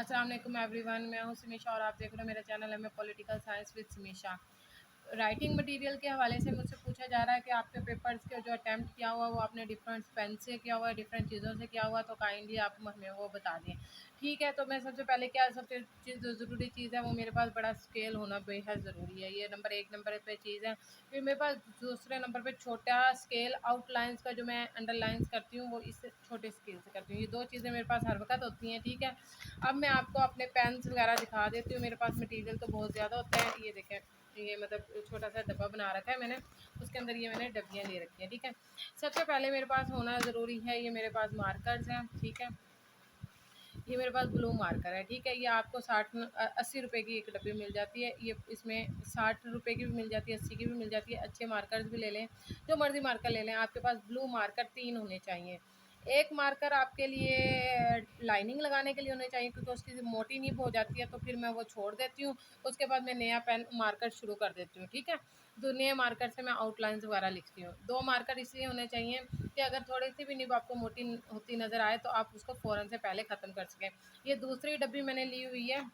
अस्सलाम वालेकुम एवरीवन, मैं हूं सिमीशा और आप देख रहे हो मेरा चैनल है मैं political science with Simisha. Writing material के हवाले से मुझसे पूछा जा रहा है कि आपके पेपर्स के जो अटैम्प्ट किया हुआ वो आपने डिफरेंट पेन से किया हुआ है, डिफरेंट चीज़ों से किया हुआ, तो काइंडली आप हमें वो बता दें। ठीक है, तो मैं सबसे पहले क्या सबसे चीज़ जो ज़रूरी चीज़ है वो मेरे पास बड़ा स्केल होना बेहद ज़रूरी है। ये नंबर एक नंबर पे चीज़ है। फिर मेरे पास दूसरे नंबर पे छोटा स्केल आउटलाइंस का जो मैं अंडरलाइंस करती हूँ वो इस छोटे स्केल से करती हूँ। ये दो चीज़ें मेरे पास हर वक्त होती हैं। ठीक है, अब मैं आपको अपने पेन्स वगैरह दिखा देती हूँ। मेरे पास मटेरियल तो बहुत ज़्यादा होता है। ये देखें, ये मतलब छोटा सा डब्बा बना रखा है मैंने, उसके अंदर ये मैंने डब्बियाँ ले रखी हैं। ठीक है, सबसे पहले मेरे पास होना ज़रूरी है, ये मेरे पास मार्कर्स हैं। ठीक है, ये मेरे पास ब्लू मार्कर है। ठीक है, ये आपको 80 रुपए की एक डब्बी मिल जाती है। ये इसमें 60 रुपए की भी मिल जाती है, 80 की भी मिल जाती है। अच्छे मार्कर्स भी ले लें, जो मर्जी मार्कर ले लें। आपके पास ब्लू मार्कर 3 होने चाहिए। एक मार्कर आपके लिए लाइनिंग लगाने के लिए होने चाहिए, क्योंकि उसकी मोटी नीब हो जाती है तो फिर मैं वो छोड़ देती हूँ। उसके बाद मैं नया पेन मार्कर शुरू कर देती हूँ। ठीक है, तो नए मार्कर से मैं आउटलाइंस वगैरह लिखती हूँ। 2 मार्कर इसलिए होने चाहिए कि अगर थोड़ी सी भी नीब आपको मोटी होती नज़र आए तो आप उसको फ़ौरन से पहले ख़त्म कर सकें। ये दूसरी डब्बी मैंने ली हुई है,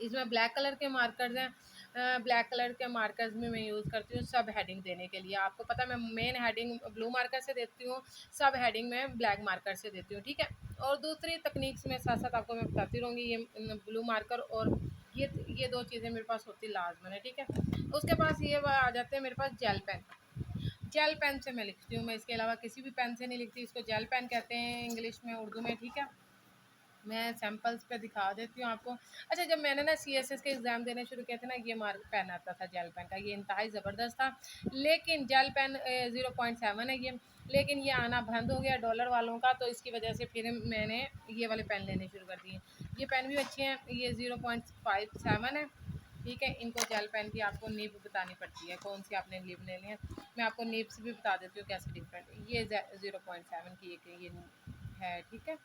इसमें ब्लैक कलर के मार्कर्स हैं। ब्लैक कलर के मार्कर्स में मैं यूज़ करती हूँ सब हेडिंग देने के लिए। आपको पता है मैं मेन हेडिंग ब्लू मार्कर से देती हूँ, सब हेडिंग में ब्लैक मार्कर से देती हूँ। ठीक है, और दूसरी तकनीक्स में साथ साथ आपको मैं बताती रहूँगी। ये ब्लू मार्कर और ये दो चीज़ें मेरे पास होती लाजमन है। ठीक है, उसके पास ये आ जाते हैं मेरे पास जेल पेन। जेल पेन से मैं लिखती हूँ, मैं इसके अलावा किसी भी पेन से नहीं लिखती। इसको जेल पेन कहते हैं इंग्लिश में, उर्दू में। ठीक है, मैं सैम्पल्स पे दिखा देती हूँ आपको। अच्छा, जब मैंने ना सीएसएस के एग्ज़ाम देने शुरू किए थे ना, ये मार्क पेन आता था जेल पेन का, ये इंतहाई ज़बरदस्त था। लेकिन जेल पेन 0.7 है ये, लेकिन ये आना बंद हो गया डॉलर वालों का, तो इसकी वजह से फिर मैंने ये वाले पेन लेने शुरू कर दिए। ये पेन भी अच्छे हैं, ये 0.57 है। ठीक है, इनको जेल पेन की आपको नीब बतानी पड़ती है, कौन सी आपने नीब लेनी है। मैं आपको नीब्स भी बता देती हूँ कैसे डिफरेंट। ये 0.7 की एक ये है। ठीक है,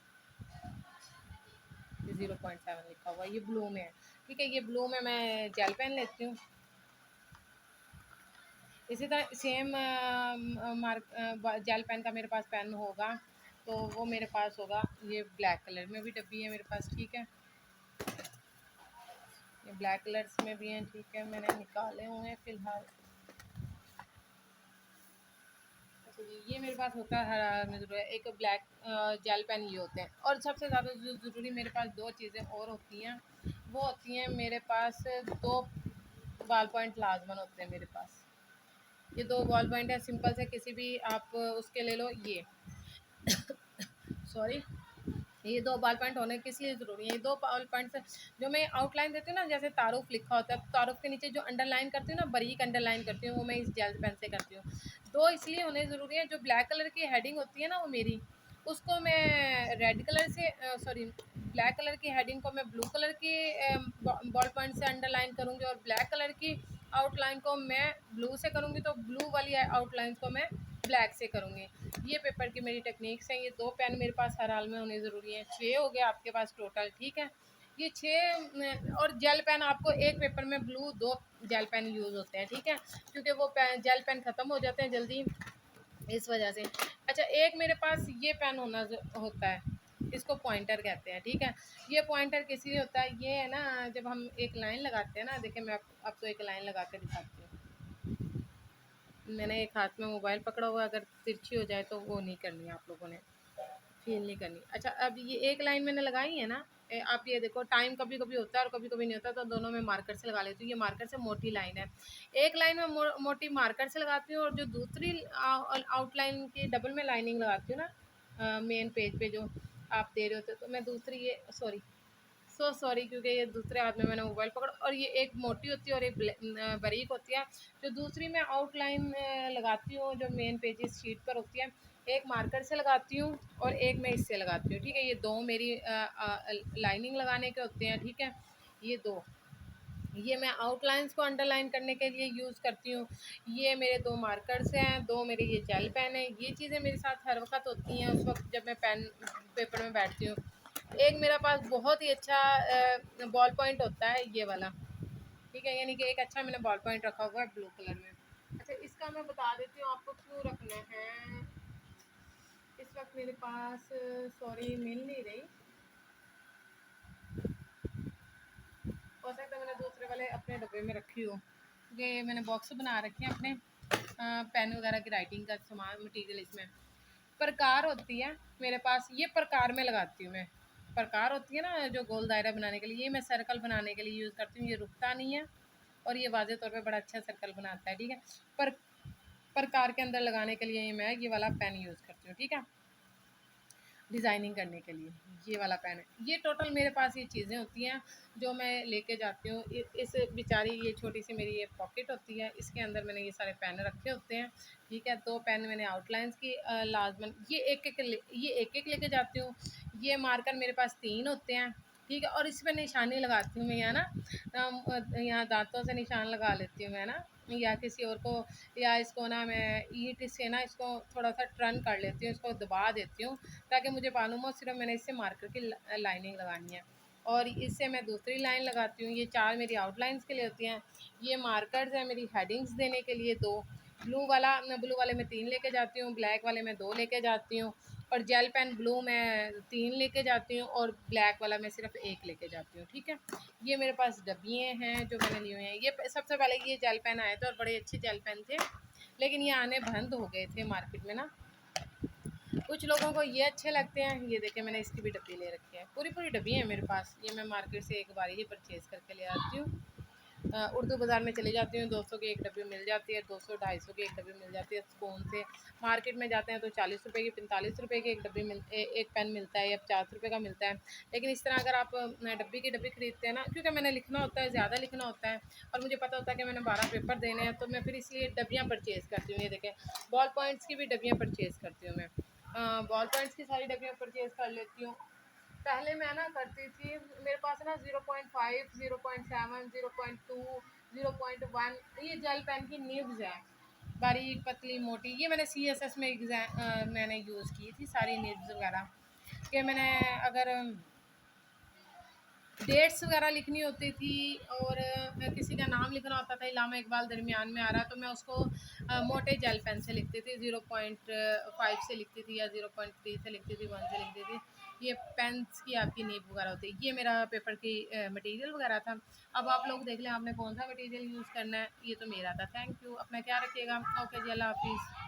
0.7 लिखा हुआ, ये ब्लू में है। ठीक है, ये ब्लू में मैं जेल पेन लेती हूँ। इसी तरह सेम मार्क जेल पेन का मेरे पास पेन होगा, तो वो मेरे पास होगा ये ब्लैक कलर में भी डब्बी है मेरे पास। ठीक है, ये ब्लैक कलर्स में भी हैं। ठीक है, मैंने निकाले हुए हैं फ़िलहाल। अच्छा जी, ये मेरे पास होता है हरा में ज़रूर है, एक ब्लैक जेल पेन ये होते हैं। और सबसे ज़्यादा जो ज़रूरी मेरे पास दो चीज़ें और होती हैं, वो होती हैं मेरे पास दो बॉल पॉइंट लाजमन होते हैं मेरे पास। ये दो बॉल पॉइंट है, सिंपल से किसी भी आप उसके ले लो। ये सॉरी, ये दो बॉल पॉइंट होने किस लिए ज़रूरी है? ये दो बॉल पॉइंट से जो मैं आउटलाइन देती हूँ ना, जैसे तारुफ लिखा होता है, तारुफ के नीचे जो अंडरलाइन करती हूँ ना, बारीक अंडरलाइन करती हूँ, वो मैं इस जेल पेन से करती हूँ। दो इसलिए होने ज़रूरी है, जो ब्लैक कलर की हेडिंग होती है ना वो मेरी, उसको मैं रेड कलर से सॉरी ब्लैक कलर की हेडिंग को मैं ब्लू कलर की बॉल पॉइंट से अंडरलाइन करूँगी, और ब्लैक कलर की आउटलाइन को मैं ब्लू से करूँगी, तो ब्लू वाली आउटलाइन को मैं ब्लैक से करूँगी। ये पेपर की मेरी टेक्निक्स हैं। ये दो पेन मेरे पास हर हाल में होने ज़रूरी हैं। 6 हो गए आपके पास टोटल। ठीक है, ये 6 और जेल पेन आपको एक पेपर में ब्लू 2 जेल पेन यूज़ होते हैं। ठीक है, क्योंकि वो पेन जेल पेन ख़त्म हो जाते हैं जल्दी, इस वजह से। अच्छा, एक मेरे पास ये पेन होता है, इसको पॉइंटर कहते हैं। ठीक है, ये पॉइंटर किस लिए होता है? ये है ना, जब हम एक लाइन लगाते हैं ना, देखिए मैं आपको एक लाइन लगा के दिखाती हूँ। मैंने एक हाथ में मोबाइल पकड़ा हुआ है, अगर तिरछी हो जाए तो वो नहीं करनी है, आप लोगों ने फील नहीं करनी। अच्छा, अब ये एक लाइन मैंने लगाई है ना, आप ये देखो, टाइम कभी कभी होता है और कभी कभी नहीं होता, तो दोनों में मार्कर से लगा लेती हूँ। ये मार्कर से मोटी लाइन है, एक लाइन में मोटी मार्कर से लगाती हूँ, और जो दूसरी आउटलाइन की डबल में लाइनिंग लगाती हूँ ना, मेन पेज पे जो आप दे रहे होते, तो मैं दूसरी ये सॉरी, क्योंकि ये दूसरे हाथ में मैंने मोबाइल पकड़ा, और ये एक मोटी होती है और एक बारीक होती है। जो दूसरी मैं आउटलाइन लगाती हूँ, जो मेन पेजेस शीट पर होती है, एक मार्कर से लगाती हूँ और एक मैं इससे लगाती हूँ। ठीक है, ये दो मेरी लाइनिंग लगाने के होते हैं। ठीक है, ये दो, ये मैं आउटलाइंस को अंडरलाइन करने के लिए यूज़ करती हूँ। ये मेरे दो मार्कर्स हैं, दो मेरे ये जेल पेन है। ये चीज़ें मेरे साथ हर वक्त होती हैं उस वक्त जब मैं पेन पेपर में बैठती हूँ। एक मेरे पास बहुत ही अच्छा बॉल पॉइंट होता है, ये वाला। ठीक है, यानी कि एक अच्छा मैंने बॉल पॉइंट रखा हुआ है ब्लू कलर में। अच्छा, इसका मैं बता देती हूँ आपको क्यों रखना है। इस वक्त मेरे पास सॉरी मिल नहीं रही, वाले अपने डब्बे में रखी हूँ, क्योंकि मैंने बॉक्स बना रखे हैं अपने पेन वगैरह की राइटिंग का सामान मटेरियल। इसमें प्रकार होती है मेरे पास, ये प्रकार में लगाती हूँ मैं। प्रकार होती है ना जो गोल दायरा बनाने के लिए, ये मैं सर्कल बनाने के लिए यूज़ करती हूँ। ये रुकता नहीं है और ये वाज़े तौर पे बड़ा अच्छा सर्कल बनाता है, ठीक है। पर प्रकार के अंदर लगाने के लिए मैं ये वाला पेन यूज़ करती हूँ, ठीक है, डिज़ाइनिंग करने के लिए। ये वाला पेन है। ये टोटल मेरे पास ये चीज़ें होती हैं जो मैं लेके जाती हूँ। इस बेचारी ये छोटी सी मेरी ये पॉकेट होती है, इसके अंदर मैंने ये सारे पेन रखे होते हैं, ठीक है। 2 पेन मैंने आउटलाइंस की लाजमन ये एक-एक लेके जाती हूँ। ये मार्कर मेरे पास 3 होते हैं, ठीक है। और इस पे निशानी लगाती हूँ मैं, यहाँ ना यहाँ दाँतों से निशान लगा लेती हूँ मैं ना, या किसी और को, या इसको ना मैं ईंट से ना इसको थोड़ा-सा टर्न कर लेती हूँ, इसको दबा देती हूँ ताकि मुझे मालूम हो सिर्फ मैंने इससे मार्कर की लाइनिंग लगानी है। और इससे मैं दूसरी लाइन लगाती हूँ। ये 4 मेरी आउटलाइंस के लिए होती हैं। ये मार्कर्स हैं मेरी हेडिंग्स देने के लिए 2। ब्लू वाले मैं 3 लेके जाती हूँ, ब्लैक वाले मैं 2 लेके जाती हूँ, और जेल पेन ब्लू मैं 3 लेके जाती हूँ, और ब्लैक वाला मैं सिर्फ 1 लेके जाती हूँ, ठीक है। ये मेरे पास डब्बियाँ हैं जो मैंने लिए हुए हैं। ये सबसे पहले ये जेल पेन आए थे और बड़े अच्छे जेल पेन थे, लेकिन ये आने बंद हो गए थे मार्केट में ना। कुछ लोगों को ये अच्छे लगते हैं। ये देखिए मैंने इसकी भी डब्बी ले रखी है, पूरी डब्बी है मेरे पास। ये मैं मार्केट से एक बार ही परचेज़ करके ले आती हूँ। उर्दू बाज़ार में चली जाती हूँ, 200 की एक डब्बी मिल जाती है, 200-250 की एक डब्बी मिल जाती है स्पून से। मार्केट में जाते हैं तो 40 रुपए की, 45 रुपए की एक डब्बी एक पेन मिलता है, या 50 रुपए का मिलता है। लेकिन इस तरह अगर आप डब्बी की डब्बी खरीदते हैं ना, क्योंकि मैंने लिखना होता है, ज़्यादा लिखना होता है, और मुझे पता होता है कि मैंने 12 पेपर देने हैं, तो मैं फिर इसलिए डब्बियाँ परचेज़ करती हूँ। ये देखें, बॉल पॉइंट्स की भी डब्बियाँ परचेज़ करती हूँ मैं। बॉल पॉइंट्स की सारी डब्बियाँ परचेज़ कर लेती हूँ। पहले मैं ना करती थी, मेरे पास ना 0.5, 0.7, 0.2, 0.1 ये जेल पेन की निब्स है, बारीक पतली मोटी। ये मैंने CSS में मैंने यूज़ की थी सारी निब्स वगैरह, कि मैंने अगर डेट्स वगैरह लिखनी होती थी, और किसी का नाम लिखना होता था, इलामा इकबाल दरमियान में आ रहा, तो मैं उसको मोटे जेल पेन से लिखती थी, 0.5 से लिखती थी, या 0.3 से लिखती थी, 1 से लिखती थी। ये पेन्स की आपकी नीब वगैरह होती है। ये मेरा पेपर की मटेरियल वगैरह था। अब आप लोग देख लें आपने कौन सा मटेरियल यूज़ करना है। ये तो मेरा था। Thank you. अपना ख्याल रखिएगा। ओके जी, अल्लाह हाफिज़।